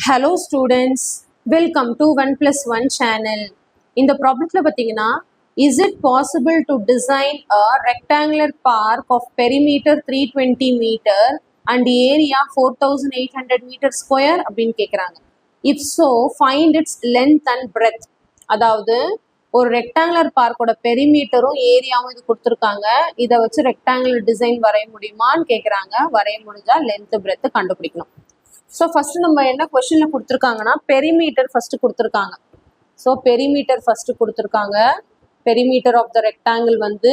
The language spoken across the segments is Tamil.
Hello students, welcome to 1+1 channel. In the problem, is it possible to design a rectangular park of perimeter 320 meter and area 4800 meter square? If so, find its length and breadth. அதாவது ஒரு ரெக்டாங்குலர் பார்க்கோட பெரிமீட்டரும் ஏரியாவும் இது கொடுத்துருக்காங்க. இதை வச்சு ரெக்டாங்குலர் டிசைன் வரைய முடியுமான்னு கேட்குறாங்க. வரைய முடிஞ்சா லென்த் பிரெத் கண்டுபிடிக்கணும். ஸோ ஃபர்ஸ்ட் நம்ம என்ன கொஸ்டின்ல கொடுத்துருக்காங்கன்னா பெரிமீட்டர் ஃபர்ஸ்ட் கொடுத்துருக்காங்க. ஸோ பெரிமீட்டர் ஃபர்ஸ்ட் கொடுத்துருக்காங்க. பெரிமீட்டர் ஆஃப் த ரெக்டாங்கிள் வந்து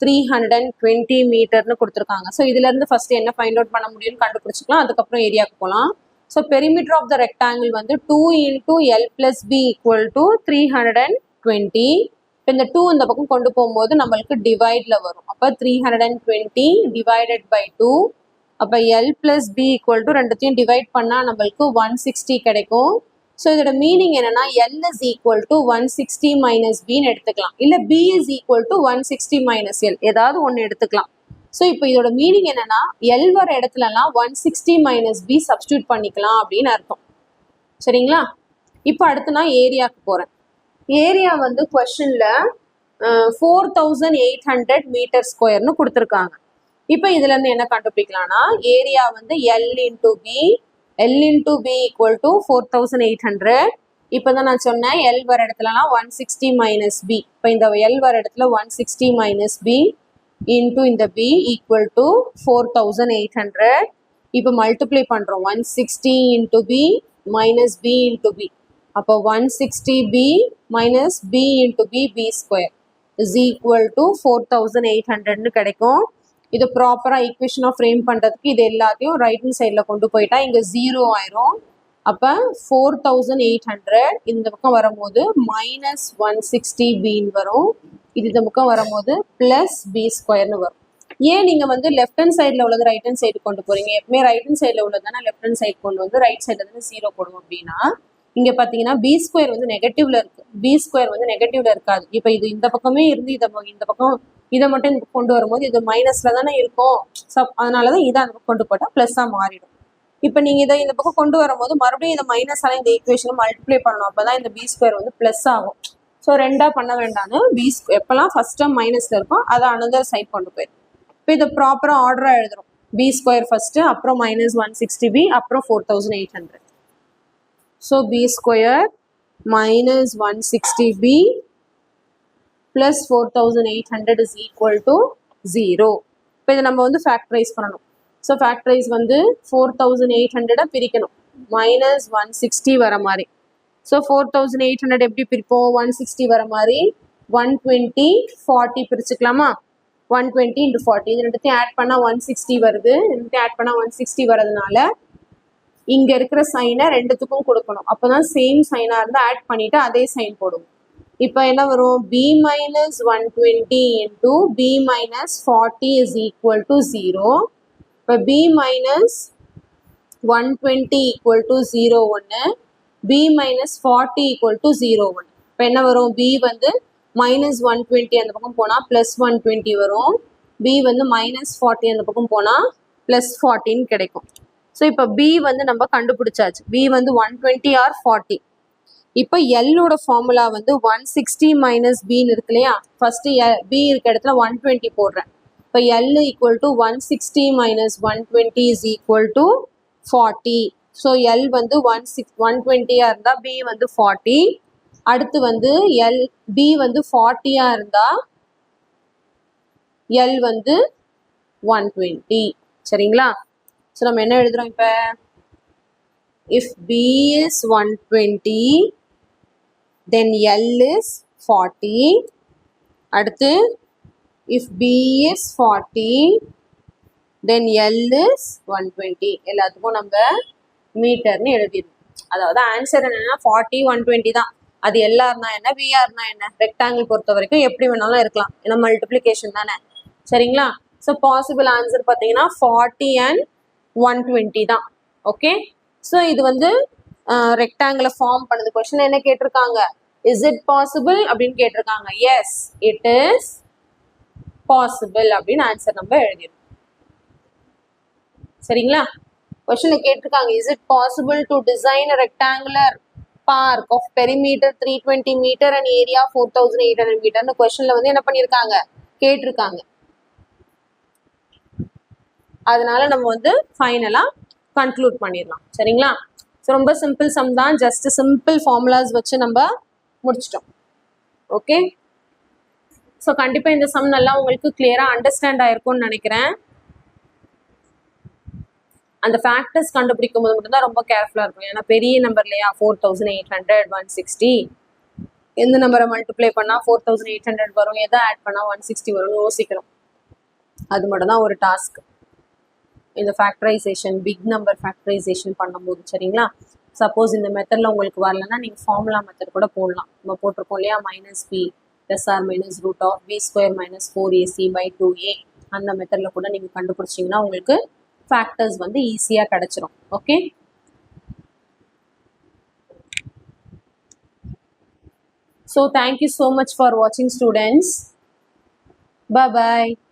320 மீட்டர்னு கொடுத்துருக்காங்க. ஸோ இதுல இருந்து ஃபர்ஸ்ட் என்ன ஃபைண்ட் அவுட் பண்ண முடியும்னு கண்டுபிடிச்சிக்கலாம். அதுக்கப்புறம் ஏரியாவுக்கு போகலாம். So perimeter of the rectangle வந்து 2 × L + B = 320. இப்போ இந்த 2 இந்த பக்கம் கொண்டு போகும்போது நம்மளுக்கு டிவைட்ல வரும். அப்போ 320 டிவைடட் பை 2. அப்போ L + B = ரெண்டுத்தையும் டிவைட் பண்ணால் நம்மளுக்கு 160 கிடைக்கும். ஸோ இதோட மீனிங் என்னன்னா L = 160 - B எடுத்துக்கலாம். இல்லை B = 160 - L ஏதாவது ஒன்று எடுத்துக்கலாம். ஸோ இப்போ இதோட மீனிங் என்னன்னா L வர இடத்துலலாம் 160 - B சப்ஸ்டியூட் பண்ணிக்கலாம் அப்படின்னு அர்த்தம். சரிங்களா? இப்போ அடுத்து நான் ஏரியாவுக்கு போகிறேன். ஏரியா வந்து கொஸ்டின்ல 4800 மீட்டர் ஸ்கொயர்னு கொடுத்துருக்காங்க. இப்போ இதுல இருந்து என்ன கண்டுபிடிக்கலாம்னா ஏரியா வந்து L × B = 4800. இப்போ தான் நான் சொன்னேன் L வர இடத்துலலாம் 160 - B. இப்போ இந்த L வர இடத்துல 160 - B இன்டூ இந்த B = 4800. இப்போ மல்டிப்ளை பண்ணுறோம் 160 × B - B × B. அப்போ 160B - B × B B² = 4800 கிடைக்கும். இது ப்ராப்பராக ஈக்குவேஷனாக ஃப்ரேம் பண்ணுறதுக்கு இது எல்லாத்தையும் ரைட் ஹேண்ட் சைடில் கொண்டு போயிட்டா இங்கே 0 ஆயிரும். அப்போ 4800 இந்த பக்கம் வரும்போது -160B வரும். இது இந்த பக்கம் வரும்போது +B² வரும். ஏன் நீங்கள் வந்து லெஃப்ட் ஹேண்ட் சைடில் உள்ளது ரைட் ஹேண்ட் சைடு கொண்டு போகிறீங்க? எப்பவுமே ரைட் ஹேண்ட் சைடில் உள்ளது தானே லெஃப்ட் ஹேண்ட் சைடு கொண்டு வந்து ரைட் சைடில் தானே 0 போடுவோம். அப்படின்னா இங்கே பார்த்தீங்கன்னா B² வந்து நெகட்டிவ்ல இருக்கு. B² வந்து நெகட்டிவ்ல இருக்காது. இப்போ இது இந்த பக்கமே இருந்து இந்த பக்கம் இதை மட்டும் கொண்டு வரும்போது இது மைனஸ்ல தானே இருக்கும். அதனாலதான் இதை அந்த பக்கம் கொண்டு போட்டா பிளஸ்ஸா மாறிடும். இப்போ நீங்க இதை இந்த பக்கம் கொண்டு வரும்போது மறுபடியும் இதை மைனஸால இந்த ஈக்குவேஷனை மல்டிப்ளை பண்ணணும். அப்பதான் இந்த B² வந்து பிளஸ் ஆகும். ஸோ ரெண்டா பண்ண வேண்டாம்னு எப்பெல்லாம் ஃபர்ஸ்ட் டைம் மைனஸ்ல இருக்கும் அதை அனதர் சைட் கொண்டு போயிடும். இப்போ இதை ப்ராப்பரா ஆர்டரா எழுதுறோம். B² ஃபர்ஸ்ட், அப்புறம் -160B, அப்புறம் 4800. So B² -160B plus 4800 is equal to 0. இப்போ இதை நம்ம வந்து ஃபேக்டரைஸ் பண்ணணும். ஸோ ஃபேக்டரைஸ் வந்து 4800 பிரிக்கணும். -160 வர மாதிரி. ஸோ 4800 எப்படி பிரிப்போம்? 160 வர மாதிரி 120 40 பிரிச்சுக்கலாமா? 120 × 40 இது ரெண்டுத்தையும் ஆட் பண்ணால் 160 வருது. ரெண்டுத்தையும் ஆட் பண்ணால் 160 வரதுனால இங்கே இருக்கிற சைனை ரெண்டுத்துக்கும் கொடுக்கணும். அப்போ தான் சேம் சைனாக இருந்தால் ஆட் பண்ணிவிட்டு அதே சைன் போடுவோம். இப்போ என்ன வரும்? B - 120 × B - 40 is equal to 0. இப்போ B - 120 = 0 1, B - 40 = 0 1. இப்போ என்ன வரும்? B வந்து -120 அந்த பக்கம் போனால் +120 வரும். B வந்து -40 அந்த பக்கம் போனால் +14 கிடைக்கும். ஸோ இப்போ B வந்து நம்ம கண்டுபிடிச்சாச்சு. B வந்து 120 or 40. இப்போ எல்லோட ஃபார்முலா வந்து 160 - B இருக்கு இல்லையா? ஃபர்ஸ்ட் B இருக்க இடத்துல 120 போடுறேன். இப்போ L = 160 - 120 is equal to 40. So L வந்து 120 இருந்தா B வந்து 40. அடுத்து வந்து B வந்து 40 இருந்தா L வந்து 120. சரிங்களா? ஸோ நம்ம என்ன எழுதுறோம் இப்போ? If B is 120 then L is 40. அடுத்து if B is 40 then L is 120. எல்லாத்துக்கும் நம்ம மீட்டர்னு எழுதிடும். அதாவது ஆன்சர் என்னன்னா 40 120 தான். அது எல்லாருனா என்ன, VRனா என்ன, ரெக்டாங்கிள் பொறுத்த வரைக்கும் எப்படி வேணாலும் இருக்கலாம். ஏன்னா மல்டிப்ளிகேஷன் தானே. சரிங்களா? ஸோ பாசிபிள் ஆன்சர் பார்த்தீங்கன்னா 40 and 120 தான். ஓகே. ஸோ இது வந்து ரெக்டாங்கிளை ஃபார்ம் பண்ணுது. கொஸ்டின் என்ன கேட்டிருக்காங்க? இஸ் இட் பாசிபிள் அப்படின்னு கேட்டிருக்காங்க. எஸ் இட் இஸ் பாசிபிள் அப்படின்னு ஆன்சர் நம்ம எழுதிடும். சரிங்களா? கொஸ்டின்ல கேட்டிருக்காங்க is it possible to design a rectangular park of perimeter 320 meter and area 4800 meter னு கொஸ்டின்ல வந்து என்ன பண்ணிருக்காங்க கேட்டிருக்காங்க. அதனால நம்ம வந்து ஃபைனலா கன்க்ளூட் பண்ணிடலாம். சரிங்களா? ஸோ ரொம்ப சிம்பிள் சம் தான், ஜஸ்ட் சிம்பிள் ஃபார்முலாஸ் வச்சு நம்ம முடிச்சிட்டோம். ஓகே, ஸோ கண்டிப்பாக இந்த சம் நல்லா உங்களுக்கு கிளியராக அண்டர்ஸ்டாண்ட் ஆயிருக்கும்னு நினைக்கிறேன். அந்த ஃபேக்டர்ஸ் கண்டுபிடிக்கும் போது மட்டும்தான் ரொம்ப கேர்ஃபுல்லாக இருக்கும். ஏன்னா பெரிய நம்பர் இல்லையா, 4800, 160, எந்த நம்பரை மல்டிப்ளை பண்ணால் 4800 வரும், எதை ஆட் பண்ணால் 160 வரும்னு யோசிக்கிறோம். அது மட்டும் தான் ஒரு டாஸ்க் இந்த ஃபேக்டரைசேஷன், பிக் நம்பர் ஃபேக்டரைசேஷன் பண்ணும்போது. சரிங்களா? சப்போஸ் இந்த மெத்தடில் உங்களுக்கு வரலன்னா நீங்கள் ஃபார்முலா மெத்தட் கூட போடலாம். நம்ம போட்டிருக்கோம் இல்லையா, -b + or - b² - 4ac/2a, அந்த மெத்தடில் கூட நீங்கள் கண்டுபிடிச்சிங்கன்னா உங்களுக்கு ஃபேக்டர்ஸ் வந்து ஈஸியாக கிடச்சிரும். Okay, so thank you so much for watching students. Bye bye.